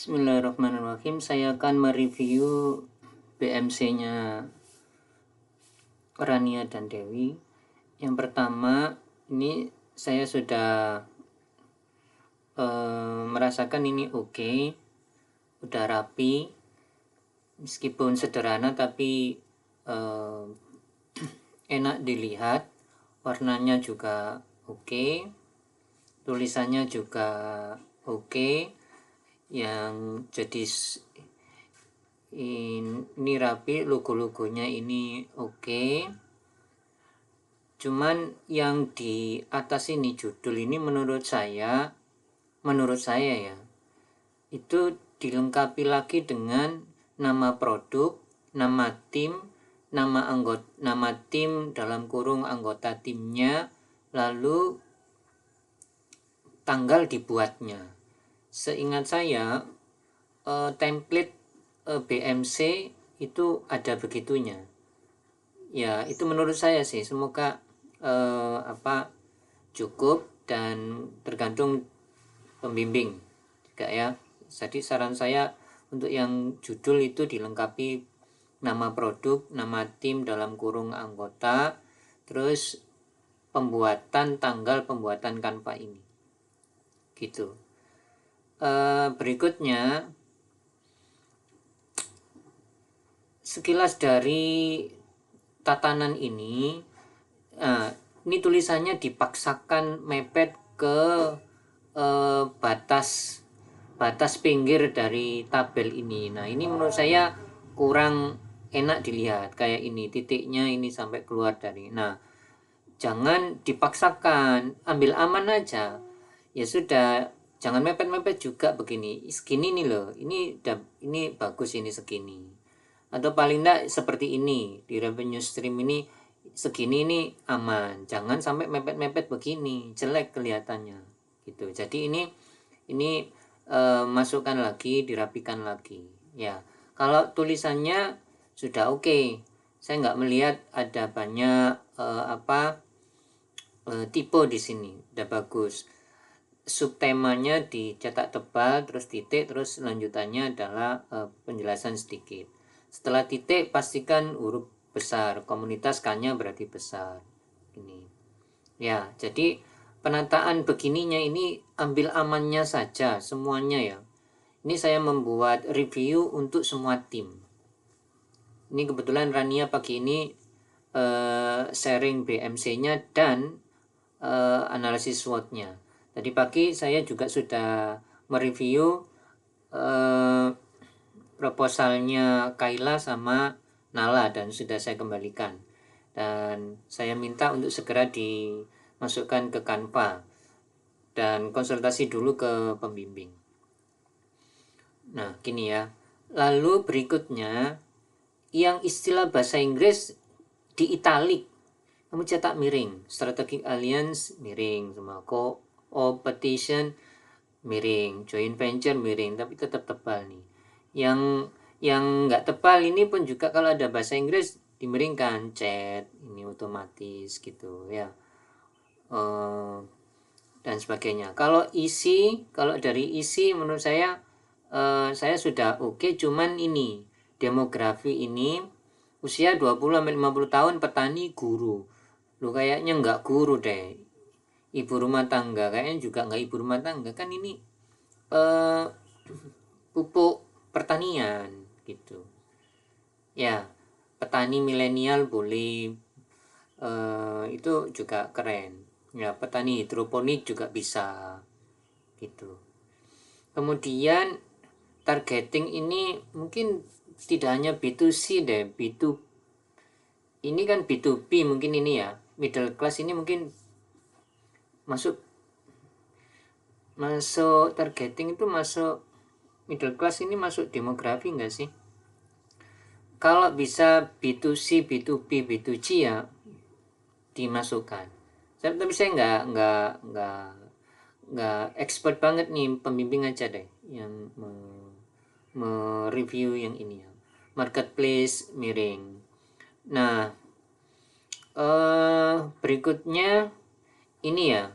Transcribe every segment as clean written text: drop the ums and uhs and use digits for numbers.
Bismillahirrahmanirrahim. Saya akan mereview BMC-nya Rania dan Dewi. Yang pertama, ini saya sudah merasakan ini oke, udah rapi, meskipun sederhana tapi enak dilihat, warnanya juga oke, tulisannya juga oke. Yang jadi ini rapi, logo-logonya ini oke. Cuman yang di atas ini, judul ini menurut saya ya, itu dilengkapi lagi dengan nama produk, nama tim, nama tim dalam kurung anggota timnya, lalu tanggal dibuatnya. Seingat saya template BMC itu ada begitunya ya. Itu menurut saya sih, semoga cukup dan tergantung pembimbing juga ya. Jadi saran saya untuk yang judul itu dilengkapi nama produk, nama tim dalam kurung anggota, terus tanggal pembuatan Canva ini gitu. Berikutnya, sekilas dari tatanan ini, ini tulisannya dipaksakan mepet ke batas pinggir dari tabel ini. Nah, ini menurut saya kurang enak dilihat, kayak ini titiknya ini sampai keluar dari. Nah, jangan dipaksakan, ambil aman aja. Ya sudah, jangan mepet-mepet juga begini. Segini nih loh, ini bagus, ini segini. Atau paling enggak seperti ini, di revenue stream ini segini, ini aman. Jangan sampai mepet-mepet begini, jelek kelihatannya gitu. Jadi ini masukkan lagi, dirapikan lagi ya. Kalau tulisannya sudah oke. Saya nggak melihat ada banyak tipe di sini, udah bagus. Subtemanya dicetak tebal, terus titik, terus lanjutannya adalah penjelasan sedikit. Setelah titik pastikan huruf besar, komunitas K-nya berarti besar. Ini ya, jadi penataan begininya ini ambil amannya saja semuanya ya. Ini saya membuat review untuk semua tim. Ini kebetulan Rania pagi ini sharing BMC-nya dan analisis SWOT-nya. Tadi pagi saya juga sudah mereview proposalnya Kayla sama Nala dan sudah saya kembalikan. Dan saya minta untuk segera dimasukkan ke Canva dan konsultasi dulu ke pembimbing. Nah, gini ya. Lalu berikutnya, yang istilah bahasa Inggris di italic, kamu cetak miring. Strategic Alliance miring, semua competition miring, joint venture miring, tapi tetap tebal nih. Yang nggak tebal ini pun juga kalau ada bahasa Inggris dimiringkan, chat ini otomatis gitu ya, dan sebagainya. Kalau dari isi menurut saya sudah oke. Cuman ini demografi ini usia 20-50 tahun, petani, guru. Lu kayaknya nggak guru deh, ibu rumah tangga, kayaknya juga nggak ibu rumah tangga kan. Ini pupuk pertanian gitu ya. Petani milenial boleh, itu juga keren ya. Petani hidroponik juga bisa gitu. Kemudian targeting ini mungkin tidak hanya B2C deh, ini kan B2B mungkin ini ya. Middle class ini mungkin masuk targeting itu, masuk middle class ini, masuk demografi enggak sih? Kalau bisa B2C, B2B, B2C ya dimasukkan. Tapi saya nggak expert banget nih, pembimbing aja deh yang mereview yang ini ya. Marketplace miring. Nah, berikutnya ini ya,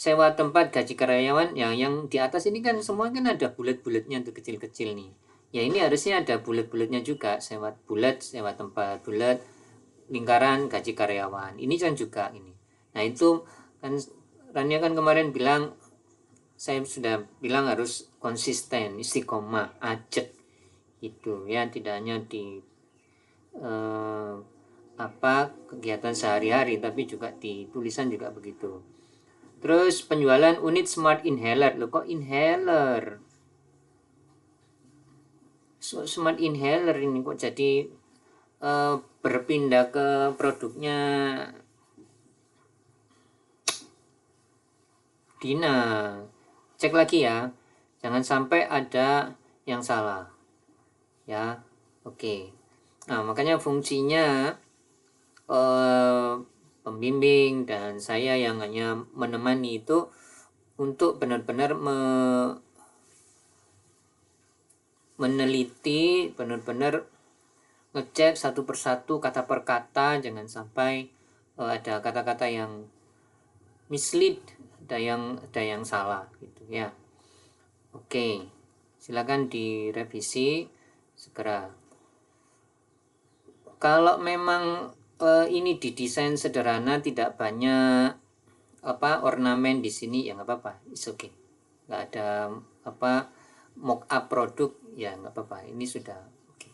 sewa tempat, gaji karyawan, yang di atas ini kan semua kan ada bulat-bulatnya untuk kecil-kecil nih. Ya ini harusnya ada bulat-bulatnya juga, sewa bulat, sewa tempat bulat, lingkaran, gaji karyawan. Ini kan juga ini. Nah itu kan Rania kan kemarin bilang, saya sudah bilang harus konsisten, istiqomah, ajak itu ya, tidak hanya di kegiatan sehari-hari tapi juga di tulisan juga begitu. Terus penjualan unit smart inhaler. Loh kok inhaler? Smart inhaler ini kok jadi berpindah ke produknya Dina. Cek lagi ya. Jangan sampai ada yang salah. Ya. Oke. Nah, makanya fungsinya pembimbing dan saya yang hanya menemani itu untuk benar-benar meneliti, benar-benar ngecek satu persatu kata per kata, jangan sampai ada kata-kata yang mislead, ada yang salah gitu ya. Oke, silakan direvisi segera. Kalau memang ini didesain sederhana, tidak banyak ornamen di sini, ya nggak apa-apa, it's okay. Nggak ada mock up produk, ya nggak apa-apa. Ini sudah oke.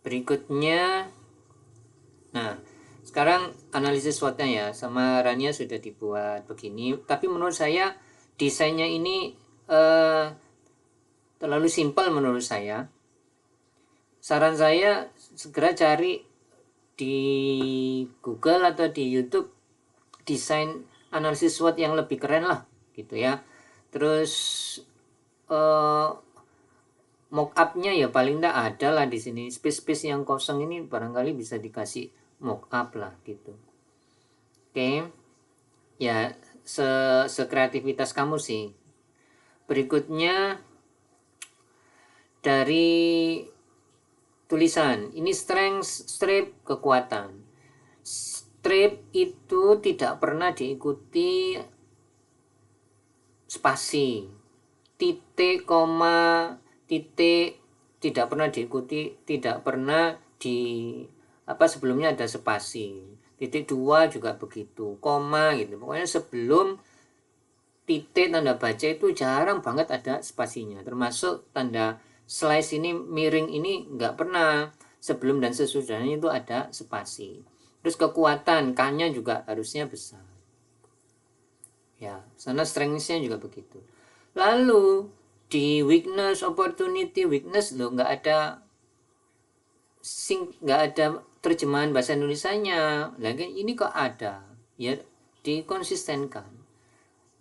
Berikutnya, nah sekarang analisis SWOT-nya ya, sama Rania sudah dibuat begini. Tapi menurut saya desainnya ini terlalu simpel menurut saya. Saran saya segera cari di Google atau di YouTube desain analisis SWOT yang lebih keren lah gitu ya. Terus mock up-nya ya paling enggak ada lah di sini. Space-space yang kosong ini barangkali bisa dikasih mock up lah gitu. Oke. Ya sekreativitas kamu sih. Berikutnya dari tulisan. Ini strength, strip, kekuatan. Strip itu tidak pernah diikuti spasi. Titik, koma, titik tidak pernah diikuti, tidak pernah sebelumnya ada spasi. Titik 2 juga begitu, koma gitu. Pokoknya sebelum titik tanda baca itu jarang banget ada spasinya. Termasuk tanda slice ini, miring ini nggak pernah. Sebelum dan sesudahnya itu ada spasi. Terus kekuatan, K-nya juga harusnya besar. Ya, sana strength-nya juga begitu. Lalu di weakness, opportunity, weakness loh nggak ada terjemahan bahasa Indonesianya. Lagi ini kok ada, ya dikonsistenkan.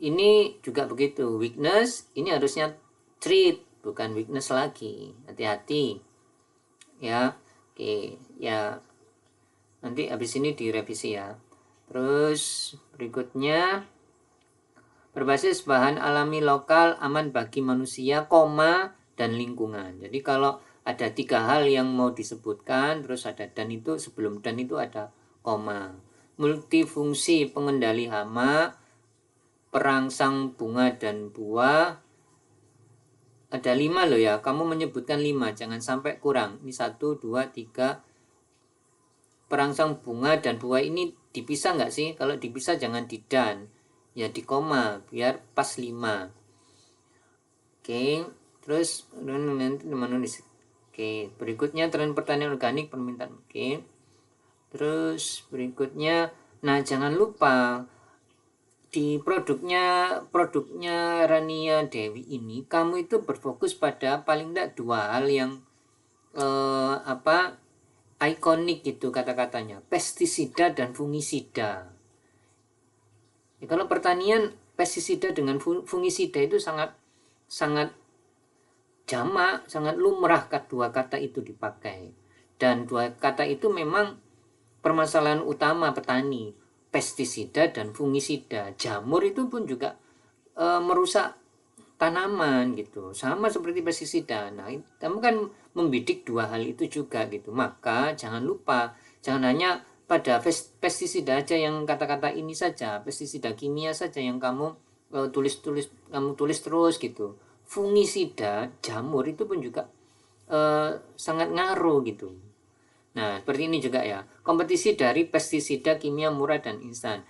Ini juga begitu, weakness ini harusnya treat, bukan weakness lagi. Hati-hati ya. Oke ya, nanti habis ini direvisi ya. Terus berikutnya, berbasis bahan alami lokal, aman bagi manusia, koma, dan lingkungan. Jadi kalau ada 3 hal yang mau disebutkan, terus ada dan, itu sebelum dan itu ada koma. Multifungsi pengendali hama, perangsang bunga dan buah. Ada 5 loh ya, kamu menyebutkan 5, jangan sampai kurang. Ini 1, 2, 3. Perangsang bunga dan buah ini dipisah nggak sih? Kalau dipisah jangan di dan, ya di koma, biar pas 5. Oke, terus nanti menulis. Oke, berikutnya tren pertanian organik, permintaan. Oke, terus berikutnya, nah jangan lupa di produknya Rania Dewi ini, kamu itu berfokus pada paling tidak 2 hal yang ikonik gitu kata-katanya, pestisida dan fungisida. Ya, kalau pertanian, pestisida dengan fungisida itu sangat jamak, sangat lumrah kedua kata itu dipakai. Dan 2 kata itu memang permasalahan utama petani, pestisida dan fungisida. Jamur itu pun juga merusak tanaman gitu, sama seperti pestisida. Nah, kamu kan membidik 2 hal itu juga gitu. Maka jangan lupa, jangan hanya pada pestisida aja, yang kata-kata ini saja, pestisida kimia saja yang kamu tulis terus gitu. Fungisida, jamur itu pun juga sangat ngaruh gitu. Nah, seperti ini juga ya. Kompetisi dari pestisida kimia murah dan instan.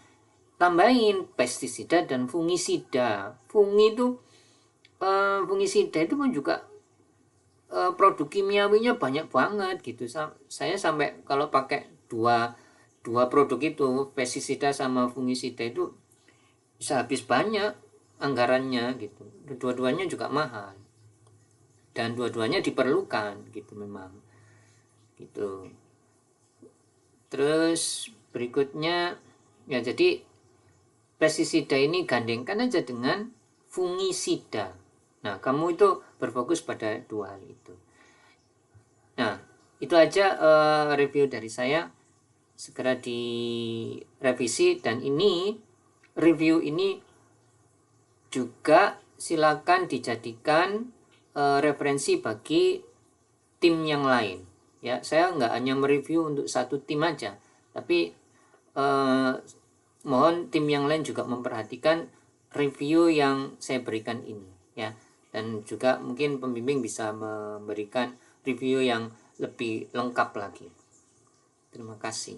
Tambahin pestisida dan fungisida. Fungisida itu pun juga produk kimiawinya banyak banget gitu. Saya sampai kalau pakai dua produk itu, pestisida sama fungisida, itu bisa habis banyak anggarannya gitu. Dua-duanya juga mahal dan dua-duanya diperlukan gitu memang gitu. Terus berikutnya ya, jadi pestisida ini gandengkan aja dengan fungisida. Nah, kamu itu berfokus pada dua hal itu. Nah, itu aja review dari saya. Segera direvisi, dan ini review ini juga silakan dijadikan referensi bagi tim yang lain. Ya, saya nggak hanya mereview untuk satu tim aja, tapi mohon tim yang lain juga memperhatikan review yang saya berikan ini ya, dan juga mungkin pembimbing bisa memberikan review yang lebih lengkap lagi. Terima kasih.